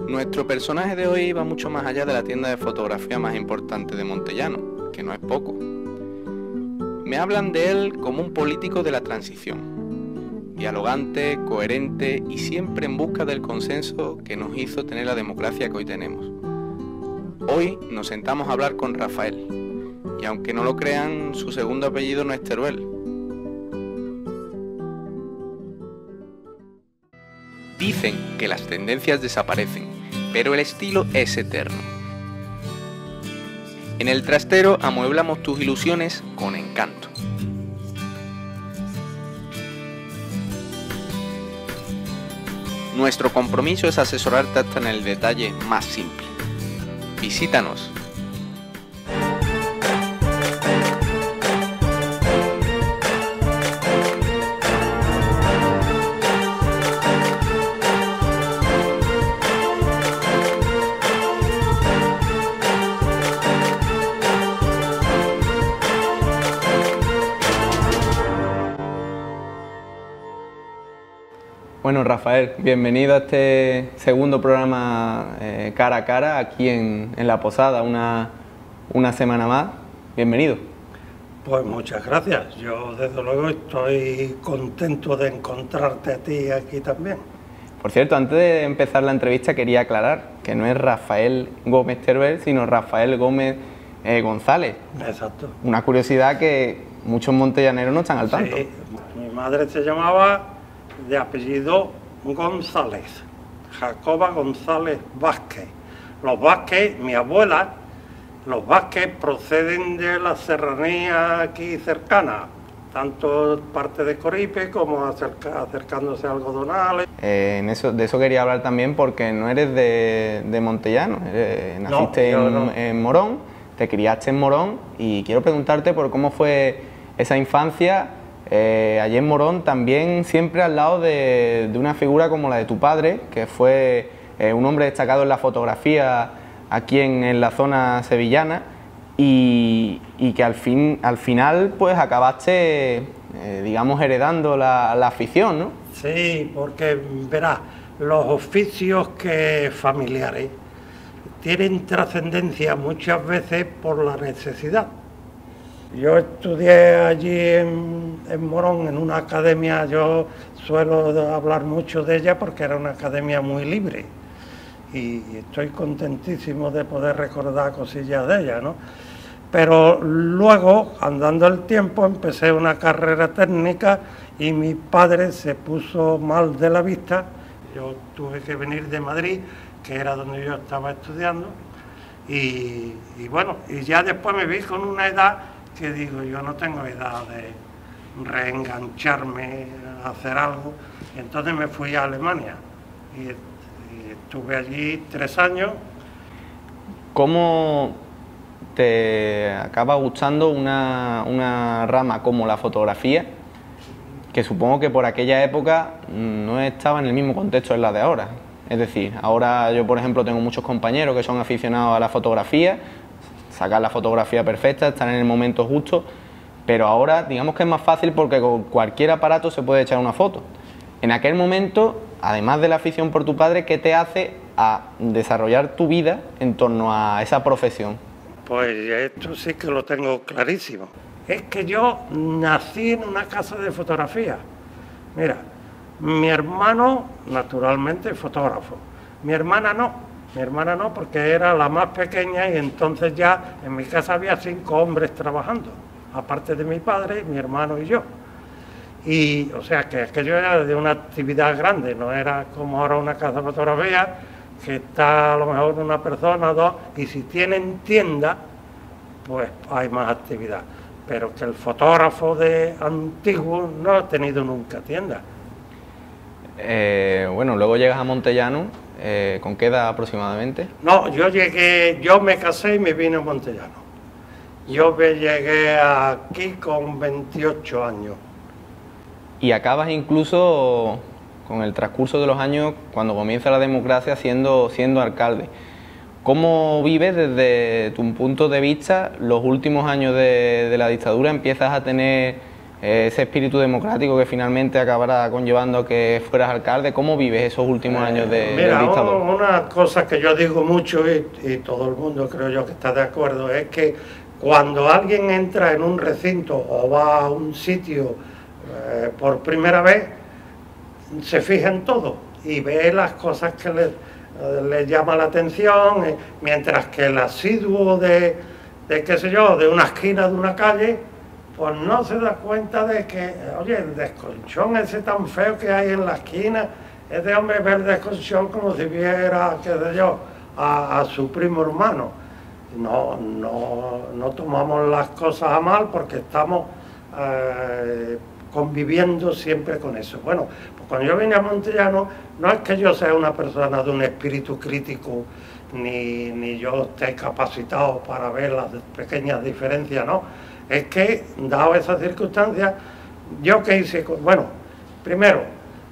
Nuestro personaje de hoy va mucho más allá de la tienda de fotografía más importante de Montellano, que no es poco. Me hablan de él como un político de la transición, dialogante, coherente y siempre en busca del consenso que nos hizo tener la democracia que hoy tenemos. Hoy nos sentamos a hablar con Rafael, y aunque no lo crean, su segundo apellido no es Teruel. Dicen que las tendencias desaparecen, pero el estilo es eterno. En el trastero amueblamos tus ilusiones con encanto. Nuestro compromiso es asesorarte hasta en el detalle más simple. Visítanos. Bueno, Rafael, bienvenido a este segundo programa cara a cara aquí en La Posada, una semana más. Bienvenido. Pues muchas gracias. Yo desde luego estoy contento de encontrarte a ti aquí también. Por cierto, antes de empezar la entrevista quería aclarar que no es Rafael Gómez Teruel, sino Rafael Gómez González. Exacto. Una curiosidad que muchos montellaneros no están al tanto. Sí, mi madre se llamaba de apellido González, Jacoba González Vázquez. Los Vázquez, mi abuela, los Vázquez proceden de la serranía aquí cercana, tanto parte de Coripe como acercándose a Algodonales. De eso quería hablar también porque no eres de Montellano, naciste en Morón, te criaste en Morón y quiero preguntarte por cómo fue esa infancia. Allí en Morón también siempre al lado de una figura como la de tu padre, que fue un hombre destacado en la fotografía aquí en la zona sevillana y que al final pues acabaste, digamos, heredando la afición, ¿no? Sí, porque verás, los oficios familiares tienen trascendencia muchas veces por la necesidad. Yo estudié allí en Morón, en una academia, yo suelo hablar mucho de ella porque era una academia muy libre y estoy contentísimo de poder recordar cosillas de ella, ¿no? Pero luego, andando el tiempo, empecé una carrera técnica y mi padre se puso mal de la vista. Yo tuve que venir de Madrid, que era donde yo estaba estudiando, y bueno, y ya después me vi con una edad que digo, yo no tengo edad de reengancharme a hacer algo, y entonces me fui a Alemania y estuve allí 3 años. ¿Cómo te acaba gustando una rama como la fotografía, que supongo que por aquella época no estaba en el mismo contexto en la de ahora? Es decir, ahora yo por ejemplo tengo muchos compañeros que son aficionados a la fotografía, sacar la fotografía perfecta, estar en el momento justo, pero ahora digamos que es más fácil porque con cualquier aparato se puede echar una foto. En aquel momento, además de la afición por tu padre, ¿qué te hace a desarrollar tu vida en torno a esa profesión? Pues esto sí que lo tengo clarísimo. Es que yo nací en una casa de fotografía. Mira, mi hermano naturalmente fotógrafo, mi hermana no, porque era la más pequeña y entonces ya en mi casa había 5 hombres trabajando, aparte de mi padre, mi hermano y yo. Y o sea que aquello era de una actividad grande, no era como ahora una casa de fotografía que está a lo mejor una persona o dos, y si tienen tienda, pues hay más actividad. Pero que el fotógrafo de antiguo no ha tenido nunca tienda. Bueno, luego llegas a Montellano, ¿con qué edad aproximadamente? No, yo me casé y me vine a Montellano. Yo me llegué aquí con 28 años. Y acabas incluso con el transcurso de los años, cuando comienza la democracia, siendo alcalde. ¿Cómo vives desde tu punto de vista los últimos años de la dictadura? ¿Empiezas a tener ese espíritu democrático que finalmente acabará conllevando a que fueras alcalde. ¿Cómo vives esos últimos años del dictador? Una cosa que yo digo mucho y todo el mundo creo yo que está de acuerdo es que cuando alguien entra en un recinto o va a un sitio por primera vez, se fija en todo y ve las cosas que le llama la atención, mientras que el asiduo de qué sé yo, de una esquina de una calle, pues no se da cuenta de que, oye, el descolchón ese tan feo que hay en la esquina, ese hombre ve el descolchón como si viera, qué sé yo, a su primo hermano. No tomamos las cosas a mal porque estamos conviviendo siempre con eso. Bueno, pues cuando yo vine a Montellano, no es que yo sea una persona de un espíritu crítico, ni yo esté capacitado para ver las pequeñas diferencias, no. Es que, dado esas circunstancias, yo qué hice, bueno, primero,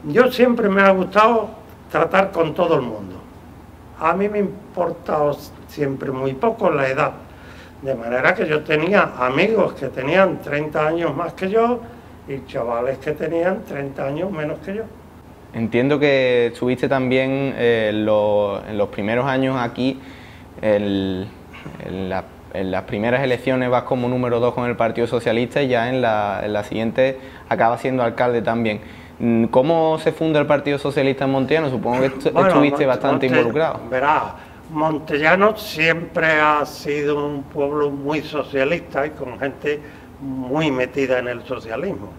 yo siempre me ha gustado tratar con todo el mundo. A mí me ha importado siempre muy poco la edad, de manera que yo tenía amigos que tenían 30 años más que yo y chavales que tenían 30 años menos que yo. Entiendo que estuviste también en los primeros años aquí, en las primeras elecciones vas como número 2 con el Partido Socialista y ya en la siguiente acabas siendo alcalde también. ¿Cómo se funda el Partido Socialista en Montellano? Supongo que estuviste bastante involucrado. Verá, Montellano siempre ha sido un pueblo muy socialista y con gente muy metida en el socialismo.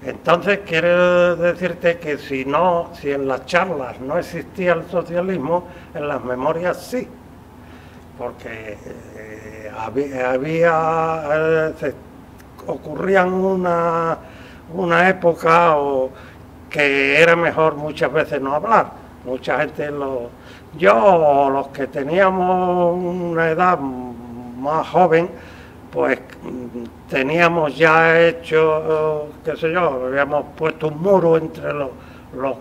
Entonces quiero decirte que si en las charlas no existía el socialismo, en las memorias sí, porque ocurrían una época que era mejor muchas veces no hablar. Mucha gente, los que teníamos una edad más joven, pues teníamos ya hecho, qué sé yo, habíamos puesto un muro entre lo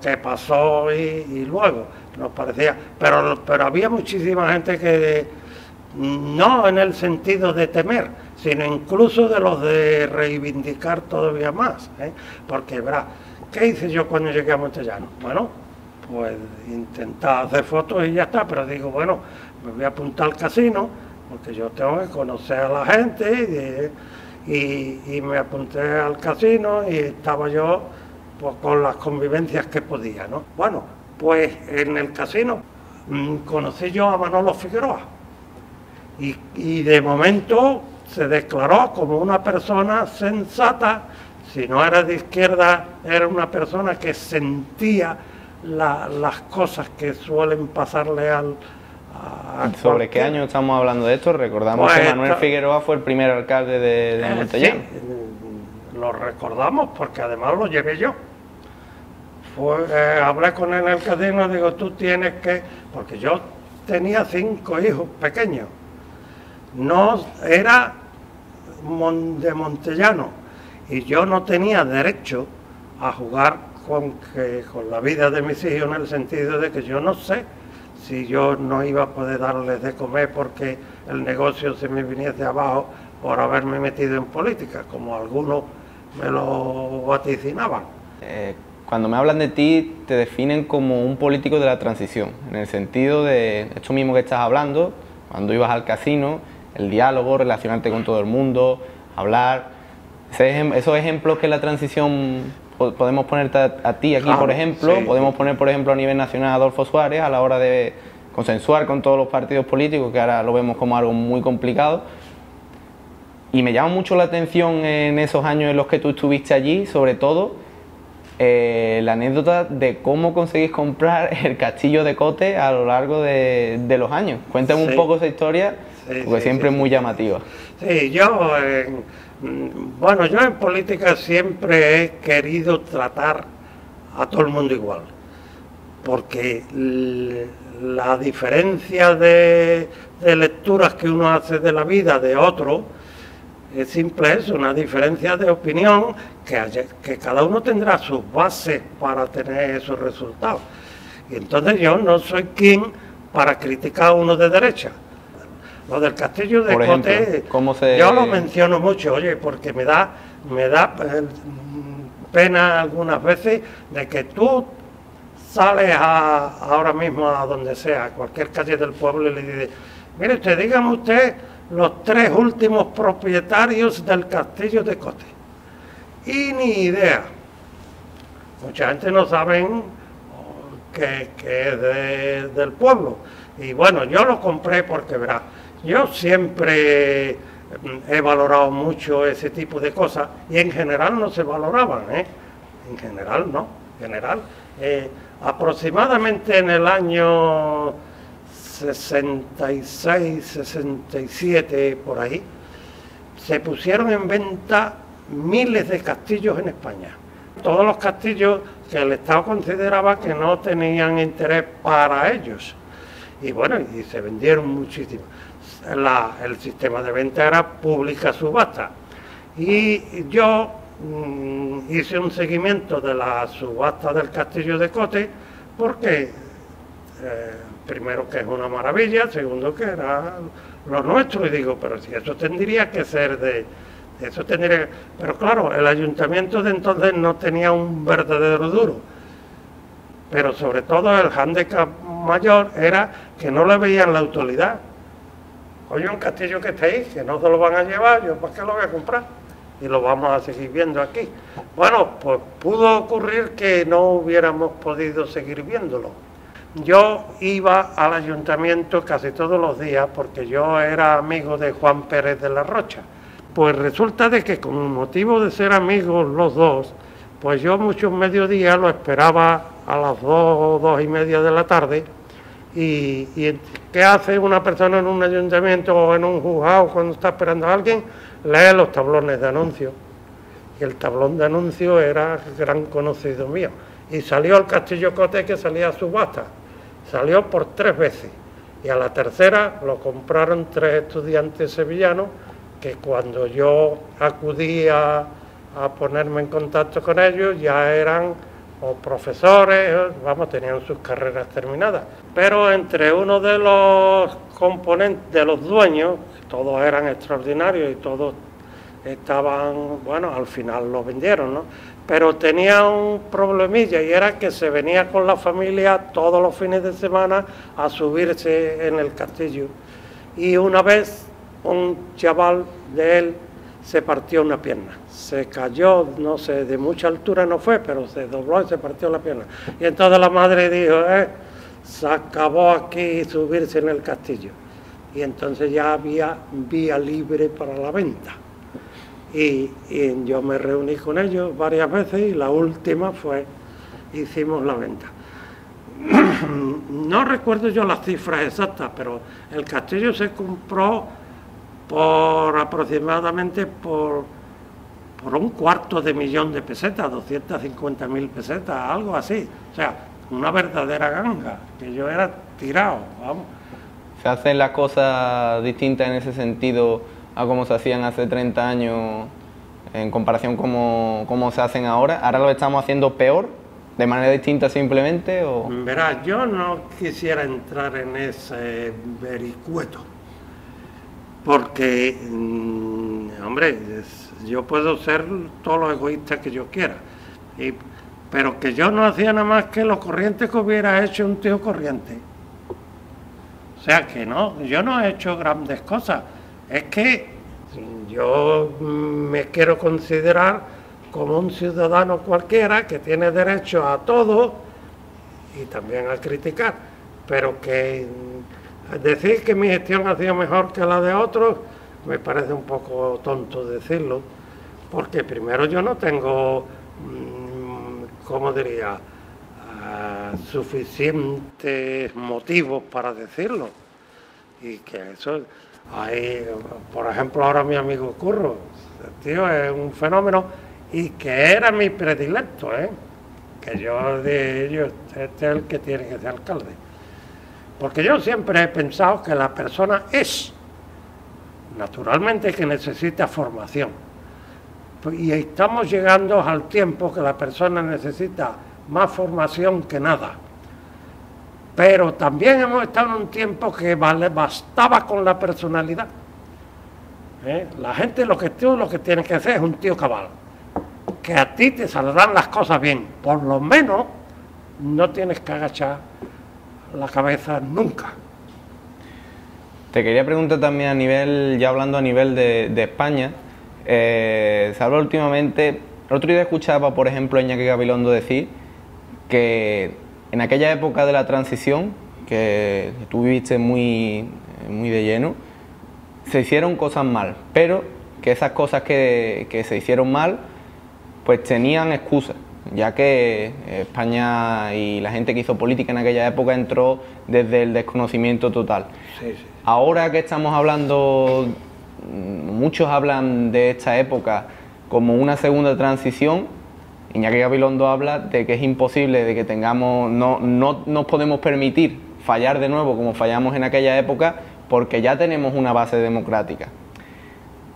que pasó y luego, nos parecía, pero había muchísima gente que, no en el sentido de temer, sino incluso de los de reivindicar todavía más, porque verá, ¿qué hice yo cuando llegué a Montellano? Bueno, pues intentar hacer fotos y ya está, pero digo, bueno, me voy a apuntar al casino, porque yo tengo que conocer a la gente y me apunté al casino y estaba yo pues, con las convivencias que podía, ¿no? Bueno, pues en el casino conocí yo a Manolo Figueroa y de momento se declaró como una persona sensata. Si no era de izquierda, era una persona que sentía las cosas que suelen pasarle ¿Sobre qué año estamos hablando de esto? Recordamos pues que Manuel Figueroa fue el primer alcalde de Montellano. Sí, lo recordamos porque además lo llevé yo. Hablé con él en el casino, digo, tú tienes que... Porque yo tenía 5 hijos pequeños. No era de Montellano y yo no tenía derecho a jugar con la vida de mis hijos, en el sentido de que yo no sé si yo no iba a poder darles de comer porque el negocio se me viniese abajo por haberme metido en política, como algunos me lo vaticinaban. Cuando me hablan de ti, te definen como un político de la transición, en el sentido de esto mismo que estás hablando, cuando ibas al casino, el diálogo, relacionarte con todo el mundo, hablar, esos ejemplos que la transición... Podemos ponerte a ti aquí, claro, por ejemplo, sí. Podemos poner, por ejemplo, a nivel nacional a Adolfo Suárez a la hora de consensuar con todos los partidos políticos, que ahora lo vemos como algo muy complicado. Y me llama mucho la atención en esos años en los que tú estuviste allí, sobre todo, la anécdota de cómo conseguís comprar el castillo de Cote a lo largo de los años. Cuéntame un poco esa historia, porque siempre es muy llamativa. Sí, yo en política siempre he querido tratar a todo el mundo igual, porque la diferencia de lecturas que uno hace de la vida de otro es simple, es una diferencia de opinión que cada uno tendrá sus bases para tener esos resultados. Y entonces yo no soy quien para criticar a uno de derecha. Lo del castillo de Cote, yo lo menciono mucho, oye, porque me da me da pena algunas veces de que tú sales ahora mismo a donde sea, a cualquier calle del pueblo y le dices, mire usted, dígame usted los 3 últimos propietarios del castillo de Cote. Y ni idea. Mucha gente no sabe que es del pueblo. Y bueno, yo lo compré porque, verá, yo siempre he valorado mucho ese tipo de cosas y en general no se valoraban, ¿eh? En general no, en general. Aproximadamente en el año 66, 67, por ahí, se pusieron en venta miles de castillos en España. Todos los castillos que el Estado consideraba que no tenían interés para ellos. Y bueno, y se vendieron muchísimo. El sistema de venta era pública subasta. Y yo hice un seguimiento de la subasta del castillo de Cote porque, primero, que es una maravilla, segundo, que era lo nuestro. Y digo, pero si eso tendría que ser pero claro, el ayuntamiento de entonces no tenía un verdadero duro. Pero sobre todo el hándicap mayor era que no le veían la utilidad. Oye, un castillo que está ahí, que no se lo van a llevar, yo ¿para qué lo voy a comprar? Y lo vamos a seguir viendo aquí. Bueno, pues pudo ocurrir que no hubiéramos podido seguir viéndolo. Yo iba al ayuntamiento casi todos los días porque yo era amigo de Juan Pérez de la Rocha. Pues resulta de que con motivo de ser amigos los dos, pues yo muchos mediodías lo esperaba a las 2 o 2 y media de la tarde. ¿Y qué hace una persona en un ayuntamiento o en un juzgado cuando está esperando a alguien? Lee los tablones de anuncios. Y el tablón de anuncios era gran conocido mío. Y salió el Castillo Cote, que salía a subasta. Salió por 3 veces. Y a la tercera lo compraron 3 estudiantes sevillanos que cuando yo acudí a ponerme en contacto con ellos ya eran o profesores, vamos, tenían sus carreras terminadas. Pero entre uno de los componentes, de los dueños, todos eran extraordinarios y todos estaban, bueno, al final lo vendieron, ¿no? Pero tenía un problemilla y era que se venía con la familia todos los fines de semana a subirse en el castillo. Y una vez un chaval de él se partió una pierna, se cayó, no sé, de mucha altura no fue, pero se dobló y se partió la pierna. Y entonces la madre dijo, se acabó aquí subirse en el castillo. Y entonces ya había vía libre para la venta. Y yo me reuní con ellos varias veces y la última hicimos la venta. No recuerdo yo las cifras exactas, pero el castillo se compró por aproximadamente por $250.000 de pesetas, 250.000 pesetas, algo así. O sea, una verdadera ganga, que yo era tirado, vamos. ¿Se hacen las cosas distintas en ese sentido a cómo se hacían hace 30 años en comparación con cómo se hacen ahora? ¿Ahora lo estamos haciendo peor, de manera distinta simplemente? O... Verás, yo no quisiera entrar en ese vericueto, porque, hombre, yo puedo ser todo lo egoísta que yo quiera, pero que yo no hacía nada más que lo corriente que hubiera hecho un tío corriente. O sea que no, yo no he hecho grandes cosas, es que yo me quiero considerar como un ciudadano cualquiera que tiene derecho a todo y también a criticar, pero que decir que mi gestión ha sido mejor que la de otros me parece un poco tonto decirlo, porque primero yo no tengo, ¿cómo diría?, suficientes motivos para decirlo. Y que eso, hay, por ejemplo, ahora mi amigo Curro, el tío es un fenómeno y que era mi predilecto, que yo de ellos, este es el que tiene que ser alcalde. Porque yo siempre he pensado que la persona es, naturalmente, que necesita formación. Y estamos llegando al tiempo que la persona necesita más formación que nada. Pero también hemos estado en un tiempo que bastaba con la personalidad. La gente lo que tiene que hacer es un tío cabal, que a ti te saldrán las cosas bien, por lo menos no tienes que agachar la cabeza nunca. Te quería preguntar también a nivel, ya hablando a nivel de España, se habla últimamente, el otro día escuchaba por ejemplo a Iñaki Gabilondo decir que en aquella época de la transición, que tú viviste muy de lleno, se hicieron cosas mal, pero que esas cosas que se hicieron mal pues tenían excusas, ya que España y la gente que hizo política en aquella época entró desde el desconocimiento total. Sí, sí. Ahora que estamos hablando, muchos hablan de esta época como una segunda transición. Iñaki Gabilondo habla de que es imposible, de que tengamos, no nos podemos permitir fallar de nuevo como fallamos en aquella época, porque ya tenemos una base democrática.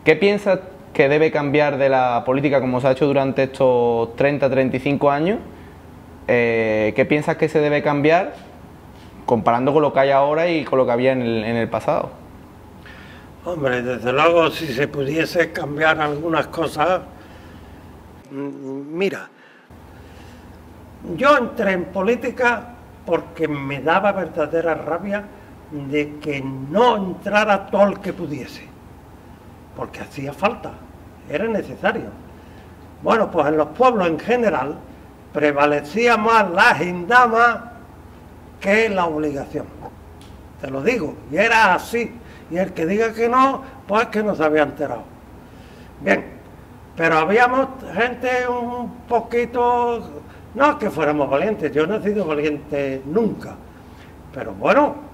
¿Qué piensas que debe cambiar de la política como se ha hecho durante estos 30-35 años? ¿Qué piensas que se debe cambiar comparando con lo que hay ahora y con lo que había en el pasado? Hombre, desde luego, si se pudiese cambiar algunas cosas. Mira, yo entré en política porque me daba verdadera rabia de que no entrara todo el que pudiese, porque hacía falta, era necesario. Bueno, pues en los pueblos en general prevalecía más la gendama que la obligación, te lo digo, y era así, y el que diga que no, pues que no se había enterado. Bien, pero habíamos gente un poquito, no que fuéramos valientes, yo no he sido valiente nunca, pero bueno,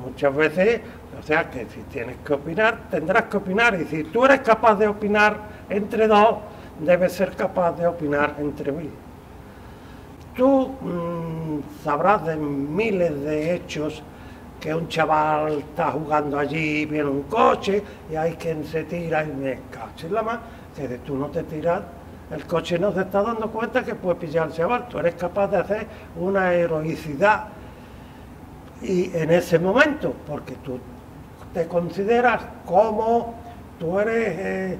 muchas veces, o sea que si tienes que opinar, tendrás que opinar, y si tú eres capaz de opinar entre dos, debes ser capaz de opinar entre mil. Tú sabrás de miles de hechos que un chaval está jugando allí, viene un coche y hay quien se tira y me cacho en la mano, que si tú no te tiras, el coche no se está dando cuenta que puede pillar al chaval, tú eres capaz de hacer una heroicidad y en ese momento, porque tú te consideras como tú eres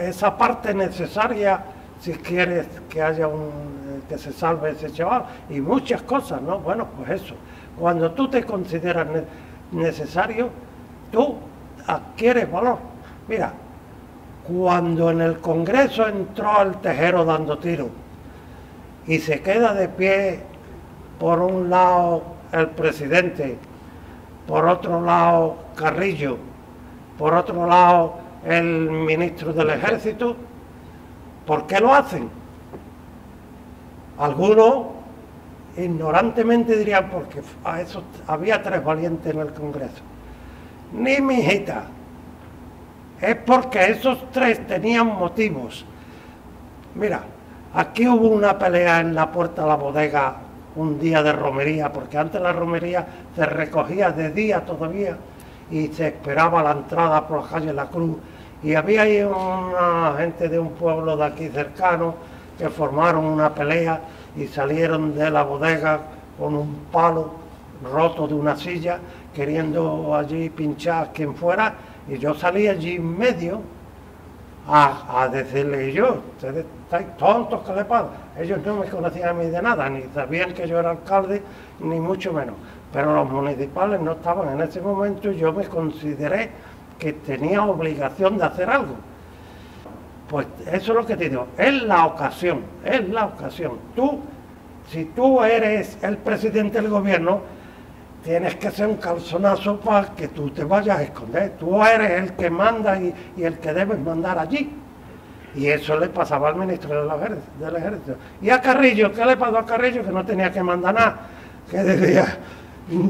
esa parte necesaria si quieres que haya que se salve ese chaval y muchas cosas, ¿no? Bueno, pues eso, cuando tú te consideras necesario, tú adquieres valor. Mira, cuando en el Congreso entró el Tejero dando tiros y se queda de pie por un lado el presidente, por otro lado Carrillo, por otro lado el ministro del Ejército, ¿por qué lo hacen? Algunos ignorantemente dirían porque a eso había 3 valientes en el Congreso. Ni mijita, es porque esos 3 tenían motivos. Mira, aquí hubo una pelea en la puerta de la bodega un día de romería, porque antes la romería se recogía de día todavía y se esperaba la entrada por la calle La Cruz, y había ahí una gente de un pueblo de aquí cercano que formaron una pelea y salieron de la bodega con un palo roto de una silla queriendo allí pinchar a quien fuera, y yo salí allí en medio a decirle yo, ustedes estáis tontos, ¿qué le pasa? Ellos no me conocían a mí de nada, ni sabían que yo era alcalde, ni mucho menos, pero los municipales no estaban en ese momento y yo me consideré que tenía obligación de hacer algo. Pues eso es lo que te digo, es la ocasión, es la ocasión. Tú, si tú eres el presidente del gobierno, tienes que hacer un calzonazo para que tú te vayas a esconder. Tú eres el que manda y el que debes mandar allí. Y eso le pasaba al ministro del Ejército. Y a Carrillo, ¿qué le pasó a Carrillo? Que no tenía que mandar nada. Que decía,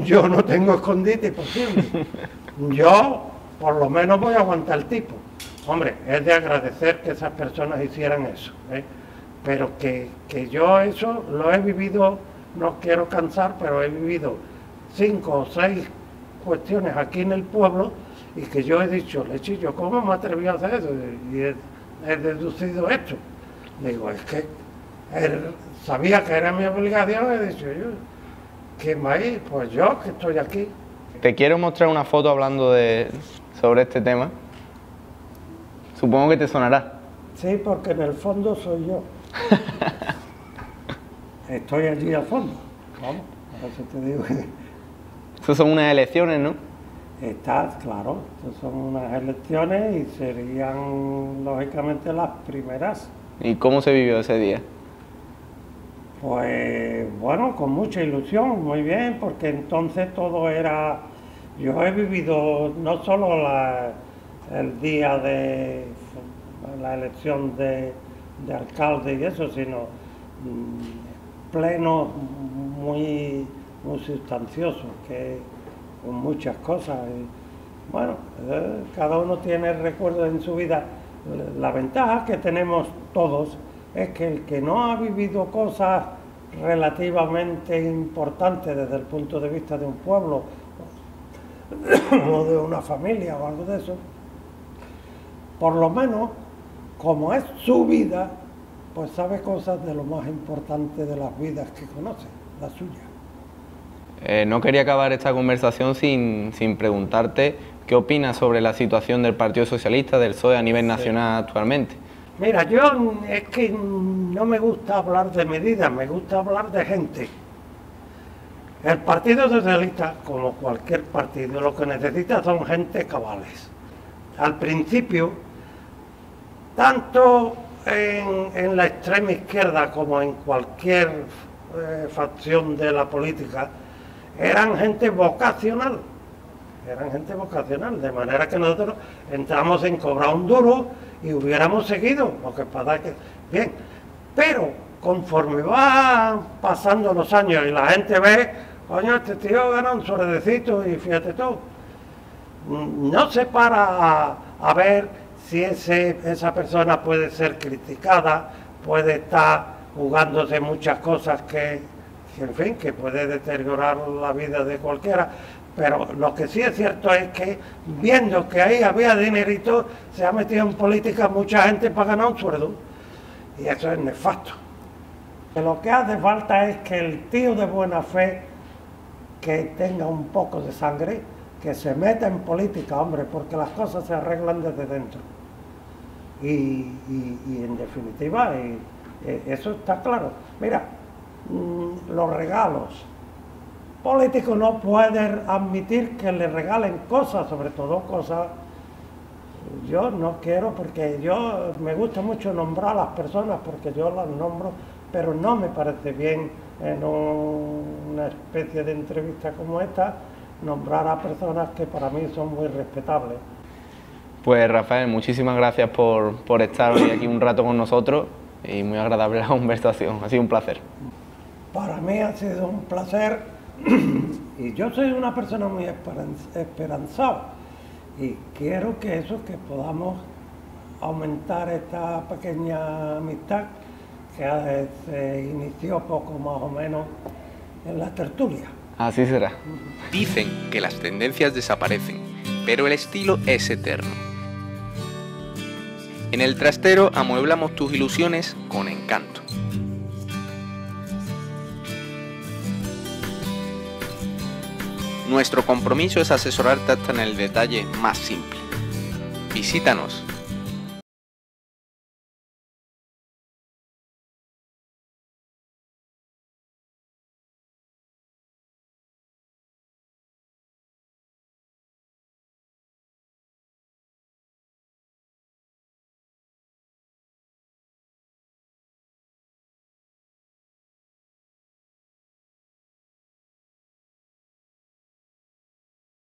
yo no tengo escondite posible. Yo, por lo menos, voy a aguantar el tipo. Hombre, es de agradecer que esas personas hicieran eso, ¿eh? Pero que yo eso lo he vivido, no quiero cansar, pero he vivido 5 o 6 cuestiones aquí en el pueblo y que yo he dicho, Lechillo, ¿cómo me atreví a hacer eso? Y he deducido esto. Digo, es que él sabía que era mi obligación, he dicho yo, ¿quién va a ir? Pues yo, que estoy aquí. Te quiero mostrar una foto hablando sobre este tema. Supongo que te sonará. Sí, porque en el fondo soy yo. Estoy allí al fondo. Vamos, por eso te digo que... Eso son unas elecciones, ¿no? Está, claro, estas son unas elecciones y serían lógicamente las primeras. ¿Y cómo se vivió ese día? Pues bueno, con mucha ilusión, muy bien, porque entonces todo era... Yo he vivido no solo el día de la elección de alcalde y eso, sino plenos muy sustanciosos, que con muchas cosas. Y, bueno, cada uno tiene recuerdos en su vida. La ventaja que tenemos todos es que el que no ha vivido cosas relativamente importantes desde el punto de vista de un pueblo o de una familia o algo de eso, por lo menos, como es su vida, pues sabe cosas de lo más importante de las vidas que conoce, la suya. No quería acabar esta conversación sin preguntarte qué opinas sobre la situación del Partido Socialista, del PSOE a nivel nacional actualmente. Mira, yo es que no me gusta hablar de medidas, me gusta hablar de gente. El Partido Socialista, como cualquier partido, lo que necesita son gente cabales. Al principio, tanto en la extrema izquierda como en cualquier facción de la política, eran gente vocacional, de manera que nosotros entramos en cobrar un duro y hubiéramos seguido, lo que pasa es que, bien, pero conforme van pasando los años y la gente ve, coño, este tío gana un sueldecito y fíjate todo, no se para a ver si esa persona puede ser criticada, puede estar jugándose muchas cosas que en fin, que puede deteriorar la vida de cualquiera, pero lo que sí es cierto es que, viendo que ahí había dinerito, se ha metido en política mucha gente para ganar un sueldo, y eso es nefasto. Lo que hace falta es que el tío de buena fe, que tenga un poco de sangre, que se meta en política, hombre, porque las cosas se arreglan desde dentro. Y en definitiva, eso está claro. Mira, los regalos. Políticos no pueden admitir que le regalen cosas, sobre todo cosas. Yo no quiero, porque yo me gusta mucho nombrar a las personas, porque yo las nombro, pero no me parece bien en una especie de entrevista como esta nombrar a personas que para mí son muy respetables. Pues Rafael, muchísimas gracias por estar hoy aquí un rato con nosotros y muy agradable la conversación, ha sido un placer. Para mí ha sido un placer y yo soy una persona muy esperanzada y quiero que podamos aumentar esta pequeña amistad que se inició poco más o menos en la tertulia. Así será. Dicen que las tendencias desaparecen, pero el estilo es eterno. En El Trastero amueblamos tus ilusiones con encanto. Nuestro compromiso es asesorarte hasta en el detalle más simple. Visítanos